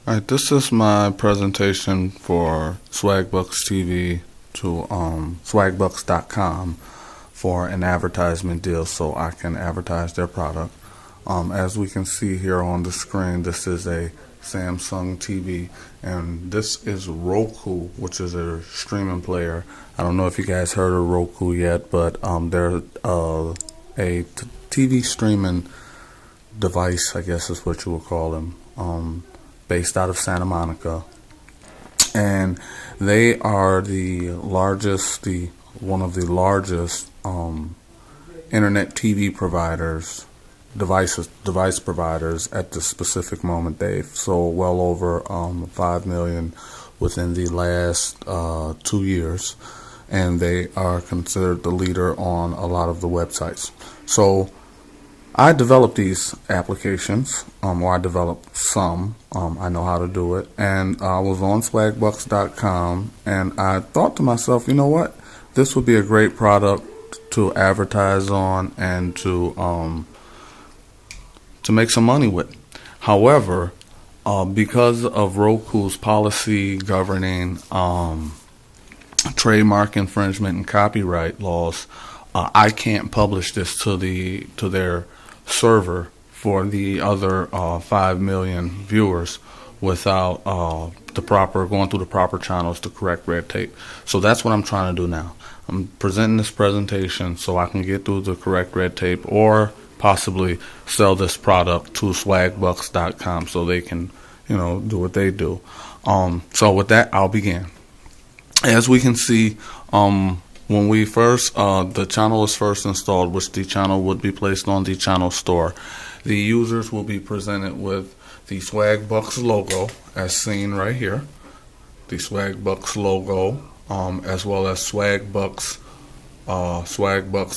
Alright, this is my presentation for SwagBucks TV to swagbucks.com for an advertisement deal so I can advertise their product. As we can see here on the screen, this is a Samsung TV, and this is Roku, which is a streaming player. I don't know if you guys heard of Roku yet, but they're a TV streaming device, I guess is what you would call them, based out of Santa Monica, and they are one of the largest internet TV providers, device providers at the specific moment. They've sold well over 5 million within the last 2 years, and they are considered the leader on a lot of the websites. So I developed these applications, or I developed some. I know how to do it, and I was on swagbucks.com, and I thought to myself, you know what, this would be a great product to advertise on and to make some money with. However, because of Roku's policy governing trademark infringement and copyright laws, I can't publish this to their server for the other 5 million viewers without going through the proper channels to correct red tape. So that's what I'm trying to do now. I'm presenting this presentation so I can get through the correct red tape, or possibly sell this product to swagbucks.com so they can, do what they do. So with that, I'll begin. As we can see, when we first, the channel is first installed, which the channel would be placed on the channel store, the users will be presented with the SwagBucks logo, as seen right here, the SwagBucks logo, as well as SwagBucks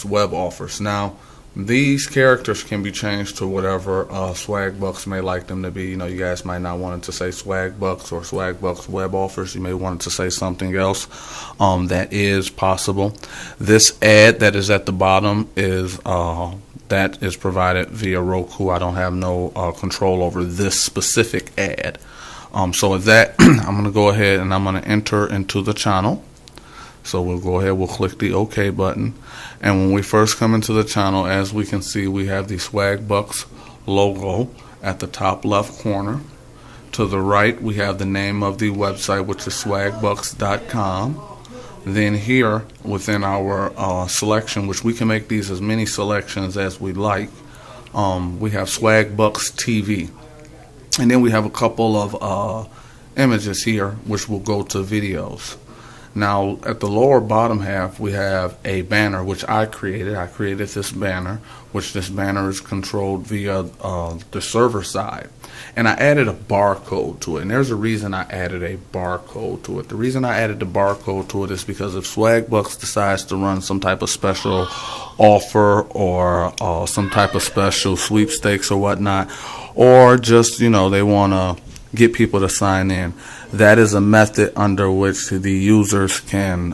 web offers. Now, these characters can be changed to whatever SwagBucks may like them to be. You guys might not want it to say SwagBucks or SwagBucks web offers. You may want it to say something else. That is possible. This ad that is at the bottom is provided via Roku. I don't have no control over this specific ad. So with that, I'm going to go ahead and I'm going to enter into the channel. So we'll go ahead, we'll click the OK button, and when we first come into the channel, as we can see, we have the SwagBucks logo at the top left corner. To the right, we have the name of the website, which is swagbucks.com. Then here, within our selection, which we can make these as many selections as we like, we have SwagBucks TV. And then we have a couple of images here, which will go to videos. Now, at the lower bottom half, we have a banner, which I created. I created this banner, which this banner is controlled via the server side. And I added a barcode to it. And there's a reason I added a barcode to it. The reason I added the barcode to it is because if SwagBucks decides to run some type of special offer or some type of special sweepstakes or whatnot, or just, they want to get people to sign in, that is a method under which the users can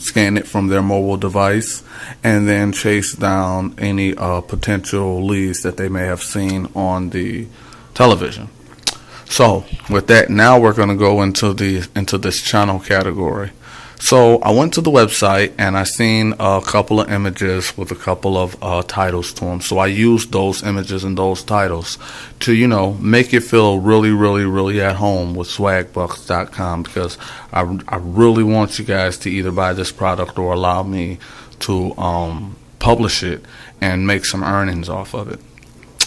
scan it from their mobile device and then chase down any potential leads that they may have seen on the television. So with that, now we're going to go into this channel category. So I went to the website and I seen a couple of images with a couple of titles to them. So I used those images and those titles to, make it feel really, really, really at home with swagbucks.com, because I really want you guys to either buy this product or allow me to publish it and make some earnings off of it.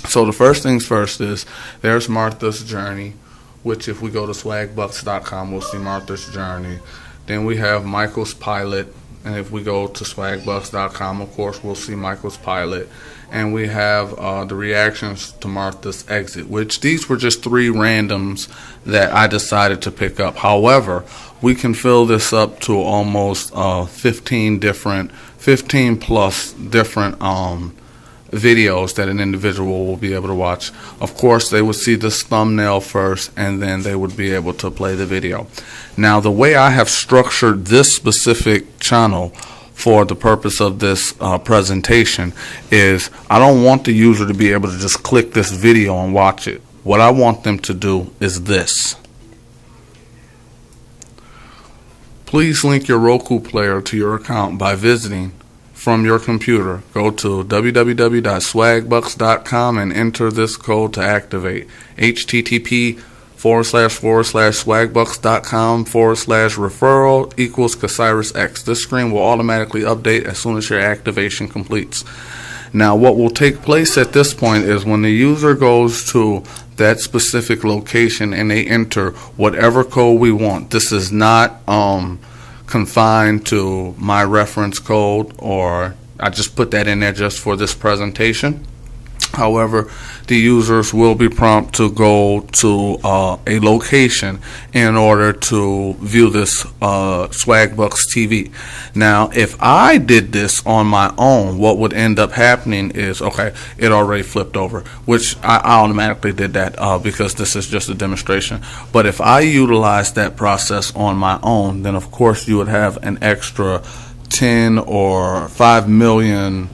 So the first things first is there's Martha's Journey, which if we go to swagbucks.com, we'll see Martha's Journey. Then we have Michael's Pilot, and if we go to swagbucks.com, of course, we'll see Michael's Pilot. And we have the reactions to Martha's Exit, which these were just 3 randoms that I decided to pick up. However, we can fill this up to almost 15 plus different videos that an individual will be able to watch. Of course, they would see this thumbnail first, and then they would be able to play the video. Now, the way I have structured this specific channel for the purpose of this presentation is I don't want the user to be able to just click this video and watch it. What I want them to do is this. Please link your Roku player to your account by visiting from your computer. Go to www.swagbucks.com and enter this code to activate. http://swagbucks.com/referral equals CosirisX. This screen will automatically update as soon as your activation completes. Now, what will take place at this point is when the user goes to that specific location and they enter whatever code we want. This is not confined to my reference code, or I just put that in there just for this presentation. However, the users will be prompted to go to a location in order to view this SwagBucks TV. Now, if I did this on my own, what would end up happening is, okay, it already flipped over, which I automatically did that because this is just a demonstration. But if I utilize that process on my own, then of course you would have an extra 10 or 5 million.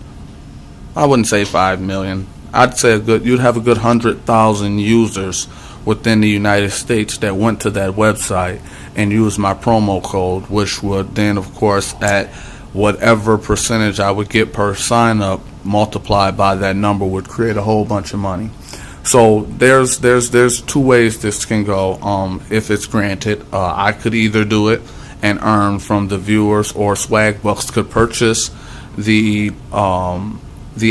I wouldn't say 5 million. I'd say you'd have a good 100,000 users within the United States that went to that website and used my promo code, which would then, of course, at whatever percentage I would get per sign up, multiplied by that number, would create a whole bunch of money. So there's two ways this can go. If it's granted, I could either do it and earn from the viewers, or SwagBucks could purchase the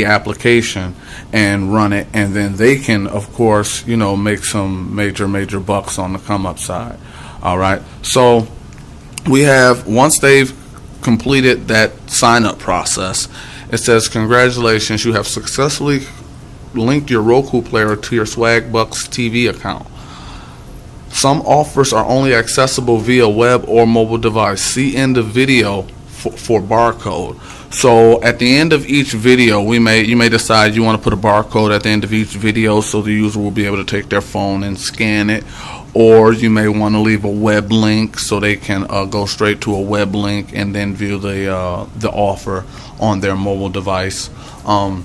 application and run it, and then they can, of course, make some major bucks on the come up side. All right, so we have, once they've completed that sign up process, it says, congratulations, you have successfully linked your Roku player to your SwagBucks TV account. Some offers are only accessible via web or mobile device. See end of video for barcode. So at the end of each video, you may decide you want to put a barcode at the end of each video so the user will be able to take their phone and scan it, or you may want to leave a web link so they can go straight to a web link and then view the offer on their mobile device. And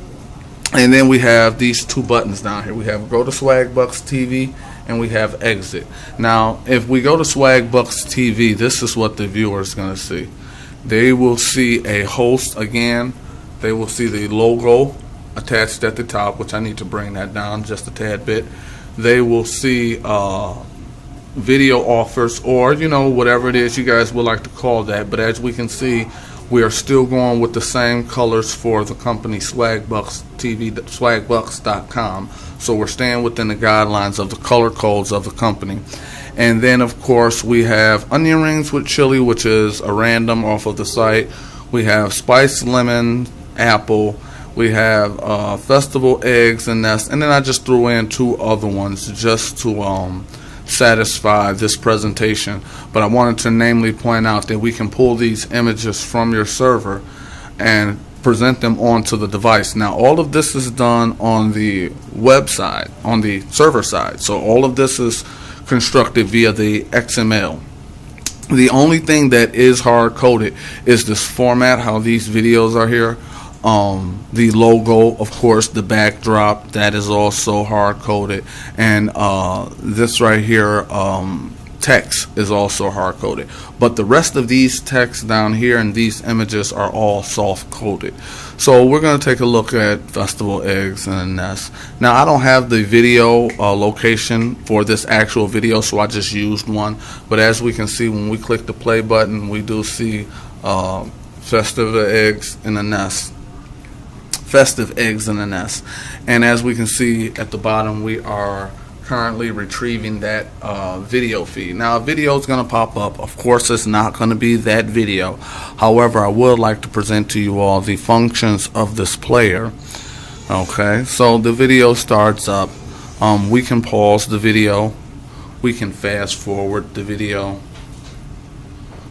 then we have these two buttons down here. We have go to SwagBucks TV and we have exit. Now, if we go to SwagBucks TV, this is what the viewer is going to see. They will see a host again. They will see the logo attached at the top, which I need to bring that down just a tad bit. They will see video offers, or whatever it is you guys would like to call that. But as we can see, we are still going with the same colors for the company SwagBucks TV, swagbucks.com. So we're staying within the guidelines of the color codes of the company. And then, of course, we have onion rings with chili, which is a random off of the site. We have spiced lemon, apple. We have festival eggs and nuts. And then I just threw in two other ones just to satisfy this presentation. But I wanted to namely point out that we can pull these images from your server and present them onto the device. Now, all of this is done on the website, on the server side. So all of this is constructed via the XML. The only thing that is hard coded is this format, how these videos are here. The logo, of course, the backdrop, that is also hard coded, and this right here, text is also hard coded. But the rest of these texts down here and these images are all soft coded. So we're going to take a look at festival eggs and nests. Now, I don't have the video location for this actual video, so I just used one. But as we can see, when we click the play button, we do see festive eggs in a nest. Festive eggs in a nest. And as we can see at the bottom, we are currently retrieving that video feed. Now, a video is going to pop up. Of course, it's not going to be that video. However, I would like to present to you all the functions of this player. Okay, so the video starts up. We can pause the video. We can fast forward the video.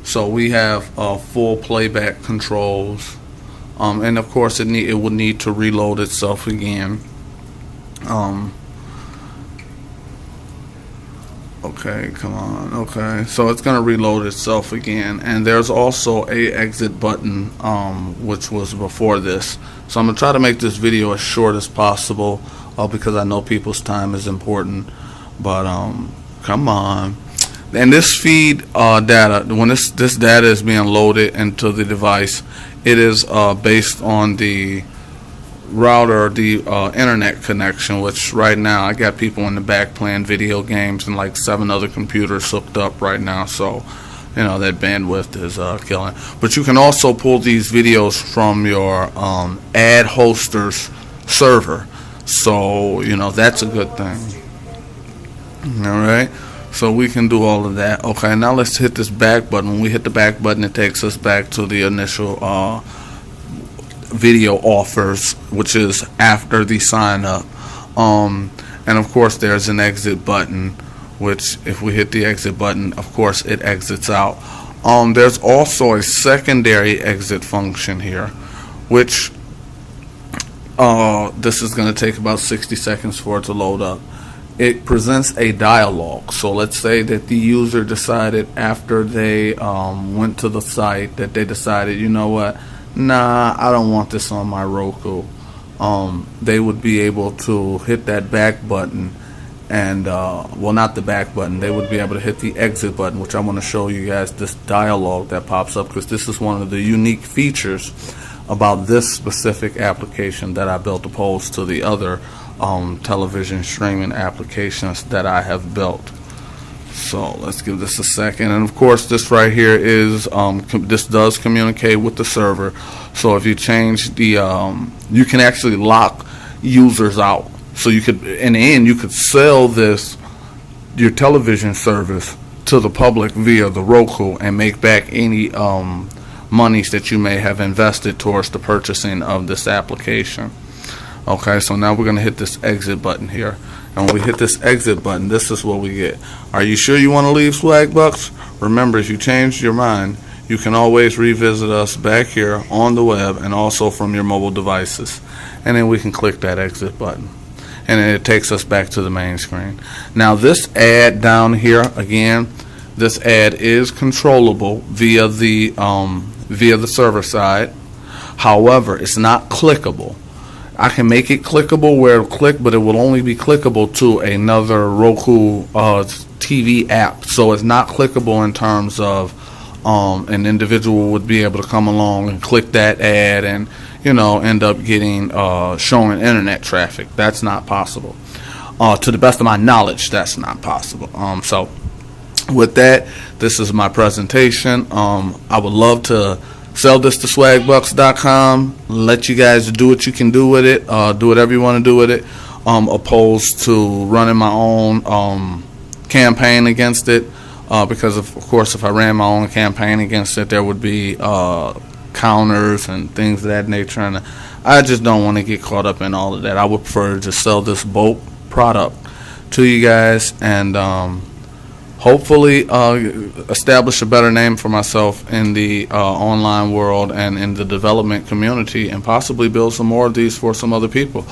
So we have full playback controls. And of course, it would need to reload itself again. Okay, come on. Okay, so it's going to reload itself again, and there's also a exit button, which was before this. So I'm going to try to make this video as short as possible, because I know people's time is important. But come on. And this feed data, when this data is being loaded into the device, it is based on the router, the internet connection, which right now I got people in the back playing video games and like 7 other computers hooked up right now, so you know that bandwidth is killing. But you can also pull these videos from your ad hoster's server, so you know that's a good thing. Alright, so we can do all of that. Okay, now let's hit this back button. When we hit the back button, it takes us back to the initial video offers, which is after the sign up. And of course there's an exit button, which if we hit the exit button, of course it exits out. There's also a secondary exit function here, which this is going to take about 60 seconds for it to load up. It presents a dialog. So let's say that the user decided after they went to the site that they decided, you know what, nah, I don't want this on my Roku. They would be able to hit that back button and well, not the back button, they would be able to hit the exit button, which I want to show you guys this dialog that pops up, because this is one of the unique features about this specific application that I built opposed to the other television streaming applications that I have built. So let's give this a second. And of course this right here is this does communicate with the server. So if you change the you can actually lock users out. So you could, in the end, you could sell this, your television service, to the public via the Roku and make back any monies that you may have invested towards the purchasing of this application. Okay, so now we're going to hit this exit button here. And when we hit this exit button, this is what we get. Are you sure you want to leave SwagBucks? Remember, if you change your mind, you can always revisit us back here on the web and also from your mobile devices. And then we can click that exit button. And then it takes us back to the main screen. Now this ad down here, again, this ad is controllable via the server side. However, it's not clickable. I can make it clickable where it'll click, but it will only be clickable to another Roku TV app. So it's not clickable in terms of an individual would be able to come along and click that ad and, you know, end up getting showing internet traffic. That's not possible. To the best of my knowledge, that's not possible. So with that, this is my presentation. I would love to sell this to swagbucks.com, let you guys do what you can do with it, do whatever you want to do with it, opposed to running my own campaign against it, because of course if I ran my own campaign against it, there would be counters and things of that nature, and I just don't want to get caught up in all of that. I would prefer to just sell this bulk product to you guys and hopefully establish a better name for myself in the online world and in the development community, and possibly build some more of these for some other people.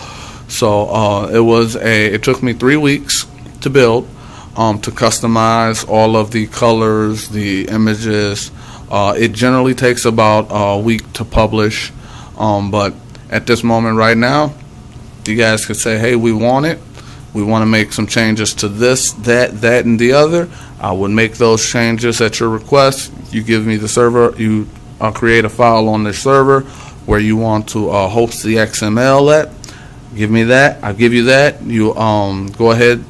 So it took me 3 weeks to build, to customize all of the colors, the images. It generally takes about a week to publish, but at this moment right now, you guys could say, hey, we want it. We want to make some changes to this, that, and the other. I would make those changes at your request. You give me the server. You create a file on the server where you want to host the XML at. Give me that. I'll give you that. You go ahead,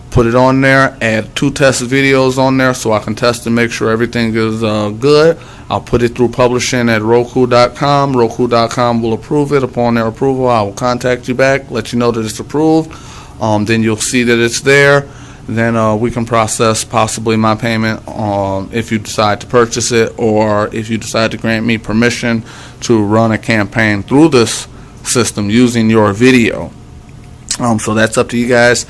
put it on there. Add 2 test videos on there so I can test and make sure everything is good. I'll put it through publishing at Roku.com. Roku.com will approve it. Upon their approval, I will contact you back, let you know that it's approved. Then you'll see that it's there. Then we can process possibly my payment if you decide to purchase it, or if you decide to grant me permission to run a campaign through this system using your video. So that's up to you guys.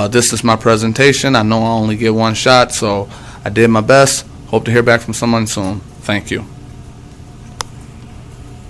This is my presentation. I know I only get one shot, so I did my best. Hope to hear back from someone soon. Thank you.